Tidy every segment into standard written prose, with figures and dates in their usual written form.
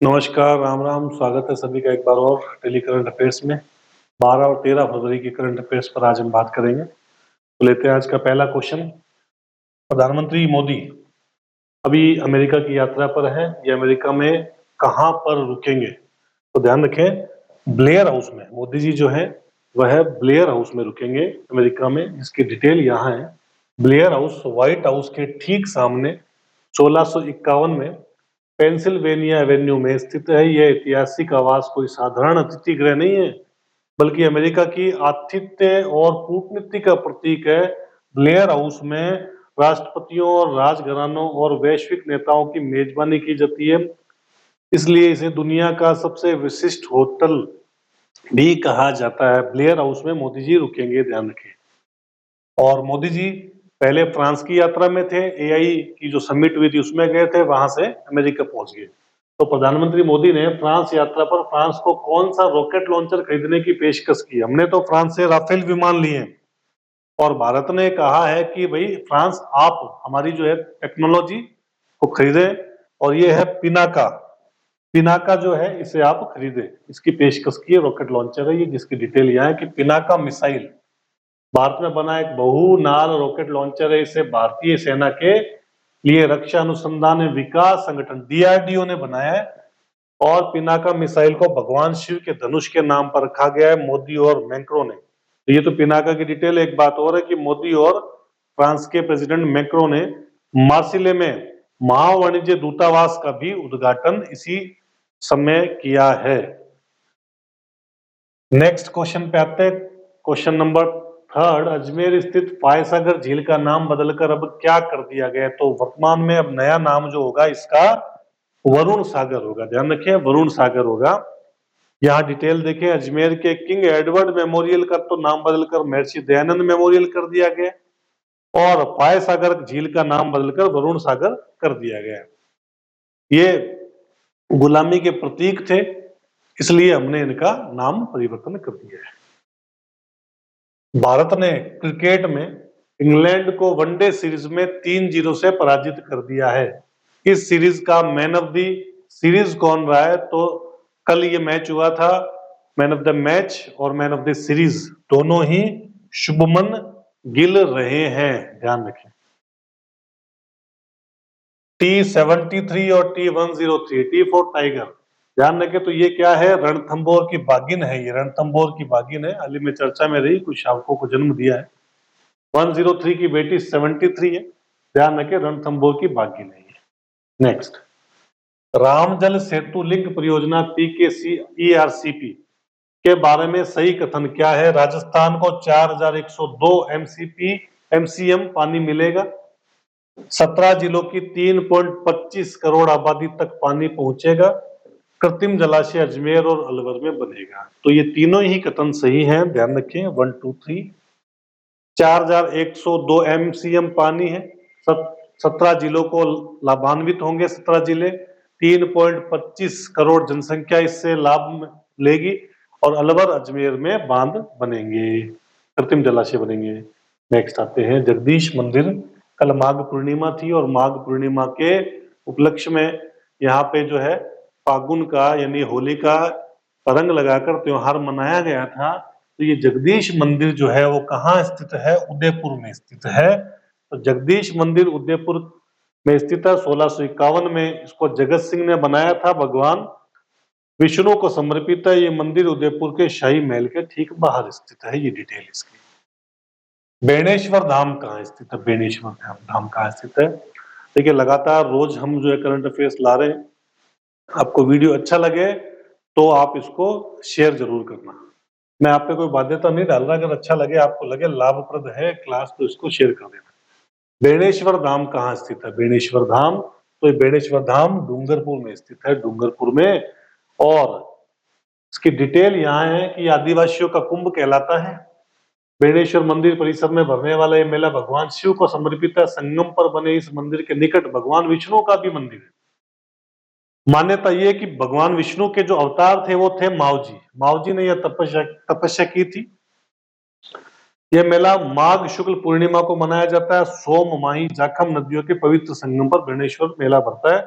नमस्कार, राम राम, स्वागत है सभी का एक बार और डेली करंट अफेयर्स में। 12 और 13 फरवरी के करंट अफेयर्स पर आज हम बात करेंगे। तो लेते हैं आज का पहला क्वेश्चन। प्रधानमंत्री मोदी अभी अमेरिका की यात्रा पर है। ये अमेरिका में कहाँ पर रुकेंगे? तो ध्यान रखें, ब्लेयर हाउस में मोदी जी जो है वह ब्लेयर हाउस में रुकेंगे अमेरिका में, जिसकी डिटेल यहाँ है। ब्लेयर हाउस व्हाइट हाउस के ठीक सामने 1651 में पेंसिल्वेनिया एवेन्यू में स्थित है। यह ऐतिहासिक आवास कोई साधारण अतिथि गृह नहीं है, बल्कि अमेरिका की आतिथ्य और कूटनीति का प्रतीक है। ब्लेयर हाउस में राष्ट्रपतियों और राजघरानों और वैश्विक नेताओं की मेजबानी की जाती है, इसलिए इसे दुनिया का सबसे विशिष्ट होटल भी कहा जाता है। ब्लेयर हाउस में मोदी जी रुकेंगे, ध्यान रखें। और मोदी जी पहले फ्रांस की यात्रा में थे, एआई की जो समिट हुई थी उसमें गए थे, वहां से अमेरिका पहुंच गए। तो प्रधानमंत्री मोदी ने फ्रांस यात्रा पर फ्रांस को कौन सा रॉकेट लॉन्चर खरीदने की पेशकश की? हमने तो फ्रांस से राफेल विमान लिए हैं और भारत ने कहा है कि भाई फ्रांस आप हमारी जो है टेक्नोलॉजी को खरीदे, और ये है पिनाका। पिनाका जो है इसे आप खरीदे, इसकी पेशकश की है। रॉकेट लॉन्चर है ये, जिसकी डिटेल यहाँ है कि पिनाका मिसाइल भारत में बना एक बहुनाल रॉकेट लॉन्चर है। इसे भारतीय सेना के लिए रक्षा अनुसंधान एवं विकास संगठन डीआरडीओ ने बनाया है, और पिनाका मिसाइल को भगवान शिव के धनुष के नाम पर रखा गया है मोदी और मैक्रो ने। तो ये तो पिनाका की डिटेल। एक बात और है कि मोदी और फ्रांस के प्रेसिडेंट मैक्रो ने मार्सिले में महावाणिज्य दूतावास का भी उद्घाटन इसी समय किया है। नेक्स्ट क्वेश्चन पे आते हैं। क्वेश्चन नंबर 3, अजमेर स्थित फायसागर झील का नाम बदलकर अब क्या कर दिया गया है? तो वर्तमान में अब नया नाम जो होगा इसका वरुण सागर होगा। ध्यान रखिए, वरुण सागर होगा। यहाँ डिटेल देखें, अजमेर के किंग एडवर्ड मेमोरियल का तो नाम बदलकर महर्षि दयानंद मेमोरियल कर दिया गया, और फायसागर झील का नाम बदलकर वरुण सागर कर दिया गया। ये गुलामी के प्रतीक थे, इसलिए हमने इनका नाम परिवर्तन कर दिया है। भारत ने क्रिकेट में इंग्लैंड को वनडे सीरीज में 3-0 से पराजित कर दिया है। इस सीरीज का मैन ऑफ द सीरीज कौन रहा है? तो कल ये मैच हुआ था। मैन ऑफ द मैच और मैन ऑफ द सीरीज दोनों ही शुभमन गिल रहे हैं, ध्यान रखें। T73 और T103, T फॉर टाइगर, ध्यान रखें। तो ये क्या है? रणथंभौर की बागिन है। ये रणथंभौर की बागिन है, हाल ही में चर्चा में रही, कुछ शावकों को जन्म दिया है। 103 की बेटी 73 है, ध्यान रखें, रणथंभौर की बागिन है ये। नेक्स्ट, रामजल सेतु लिंक परियोजना PKCERCP के बारे में सही कथन क्या है? राजस्थान को 4102 MCM पानी मिलेगा। 17 जिलों की 3.25 करोड़ आबादी तक पानी पहुंचेगा। कृत्रिम जलाशय अजमेर और अलवर में बनेगा। तो ये तीनों ही कथन सही हैं, ध्यान रखें। 1, 2, 3। 4102 MCM पानी है, 17 जिलों को लाभान्वित होंगे। 17 जिले, 3.25 करोड़ जनसंख्या इससे लाभ लेगी, और अलवर अजमेर में बांध बनेंगे, कृत्रिम जलाशय बनेंगे। नेक्स्ट आते हैं जगदीश मंदिर। कल माघ पूर्णिमा थी, और माघ पूर्णिमा के उपलक्ष्य में यहाँ पे जो है फागुन का यानी होली का रंग लगाकर त्योहार मनाया गया था। तो ये जगदीश मंदिर जो है वो कहाँ स्थित है? उदयपुर में स्थित है। तो जगदीश मंदिर उदयपुर में स्थित है। 1651 में इसको जगत सिंह ने बनाया था, भगवान विष्णु को समर्पित है। ये मंदिर उदयपुर के शाही महल के ठीक बाहर स्थित है। ये डिटेल इसकी। बेणेश्वर धाम कहाँ स्थित है? बेणेश्वर धाम कहाँ स्थित है? देखिए, लगातार रोज हम जो है करंट अफेयर्स ला रहे हैं। आपको वीडियो अच्छा लगे तो आप इसको शेयर जरूर करना। मैं आप पे कोई बाध्यता नहीं डाल रहा, अगर अच्छा लगे, आपको लगे लाभप्रद है क्लास, तो इसको शेयर कर देना। बेणेश्वर धाम कहाँ स्थित है? बेणेश्वर धाम, तो ये बेणेश्वर धाम डूंगरपुर में स्थित है, डूंगरपुर में। और इसकी डिटेल यहाँ है कि आदिवासियों का कुंभ कहलाता है। बेणेश्वर मंदिर परिसर में भरने वाला ये मेला भगवान शिव को समर्पित है। संगम पर बने इस मंदिर के निकट भगवान विष्णु का भी मंदिर है। मान्यता ये है कि भगवान विष्णु के जो अवतार थे वो थे मावजी। मावजी ने यह तपस्या की थी। यह मेला माघ शुक्ल पूर्णिमा को मनाया जाता है। सोम, माही, जाखम नदियों के पवित्र संगम पर बेणेश्वर मेला भरता है।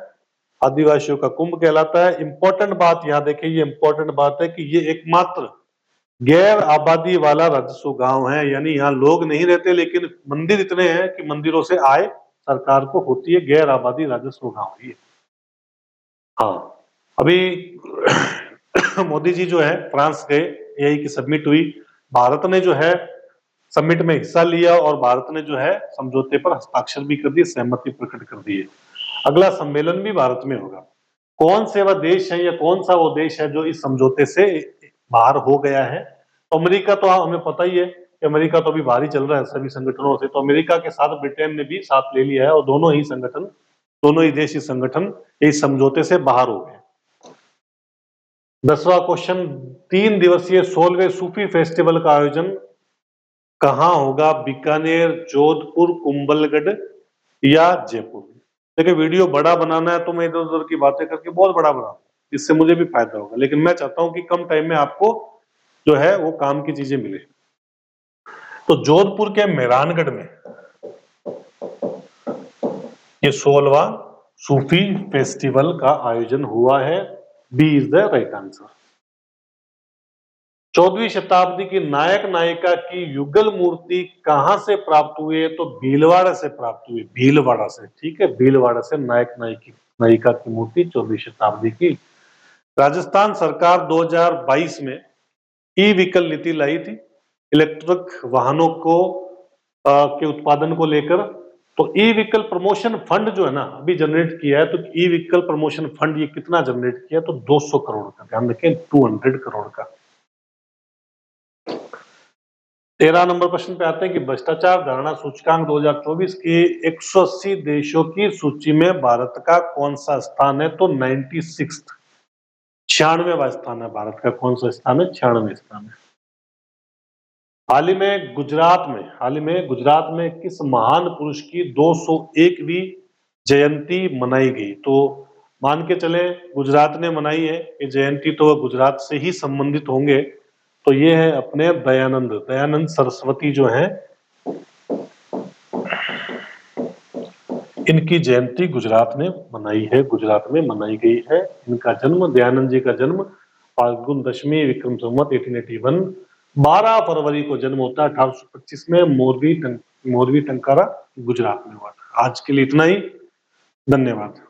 आदिवासियों का कुंभ कहलाता है। इंपॉर्टेंट बात यहाँ देखिए, ये इंपॉर्टेंट बात है कि ये एकमात्र गैर आबादी वाला राजस्व गांव है, यानी यहाँ लोग नहीं रहते लेकिन मंदिर इतने हैं कि मंदिरों से आय सरकार को होती है। गैर आबादी राजस्व गांव ये। हाँ, अभी मोदी जी जो है फ्रांस गए, एआई की समिट हुई, भारत ने जो है समिट में हिस्सा लिया और भारत ने जो है समझौते पर हस्ताक्षर भी कर दिए, सहमति प्रकट कर दी है। अगला सम्मेलन भी भारत में होगा। कौन से वह देश है या कौन सा वो देश है जो इस समझौते से बाहर हो गया है? तो अमेरिका तो हमें पता ही है कि अमेरिका तो अभी बाहर ही चल रहा है सभी संगठनों से। तो अमेरिका के साथ ब्रिटेन ने भी साथ ले लिया है और दोनों ही देश इस संगठन इस समझौते से बाहर हो गए। 10वां क्वेश्चन, 3 दिवसीय 16वें सूफी फेस्टिवल का आयोजन कहाँ होगा? बीकानेर, जोधपुर, कुंभलगढ़ या जयपुर? देखिए, वीडियो बड़ा बनाना है तो मैं इधर उधर की बातें करके बहुत बड़ा बनाऊं, इससे मुझे भी फायदा होगा, लेकिन मैं चाहता हूं कि कम टाइम में आपको जो है वो काम की चीजें मिले। तो जोधपुर के मेहरानगढ़ में ये 16वां सूफी फेस्टिवल का आयोजन हुआ है। B is the right answer. 14वीं शताब्दी की नायक नायिका की युगल मूर्ति कहां से प्राप्त हुई है? तो भीलवाड़ा से प्राप्त हुई, भीलवाड़ा से। ठीक है, भीलवाड़ा से नायक नायिका की मूर्ति 14वीं शताब्दी की। राजस्थान सरकार 2022 में ई व्हीकल नीति लाई थी, इलेक्ट्रिक वाहनों को के उत्पादन को लेकर। तो ई व्हीकल प्रमोशन फंड जो है ना अभी जनरेट किया है, तो ई व्हीकल प्रमोशन फंड ये कितना जनरेट किया? तो 200 करोड़ का, ध्यान रखें 200 करोड़ का। 13 नंबर प्रश्न पे आते हैं कि भ्रष्टाचार धारणा सूचकांक 2024 की 180 देशों की सूची में भारत का कौन सा स्थान है? तो 96, 96वां स्थान है भारत का। कौन सा स्थान है? 96वें स्थान है। हाल ही में गुजरात में किस महान पुरुष की 201वीं जयंती मनाई गई? तो मान के चले गुजरात ने मनाई है ये जयंती, तो गुजरात से ही संबंधित होंगे। तो ये है अपने दयानंद सरस्वती जो है, इनकी जयंती गुजरात में मनाई गई है। इनका जन्म, दयानंद जी का जन्म फाल्गुन दशमी विक्रम संवत 1881, 12 फरवरी को जन्म होता है 1825 में मोरवी टंकारा गुजरात में हुआ था। आज के लिए इतना ही, धन्यवाद।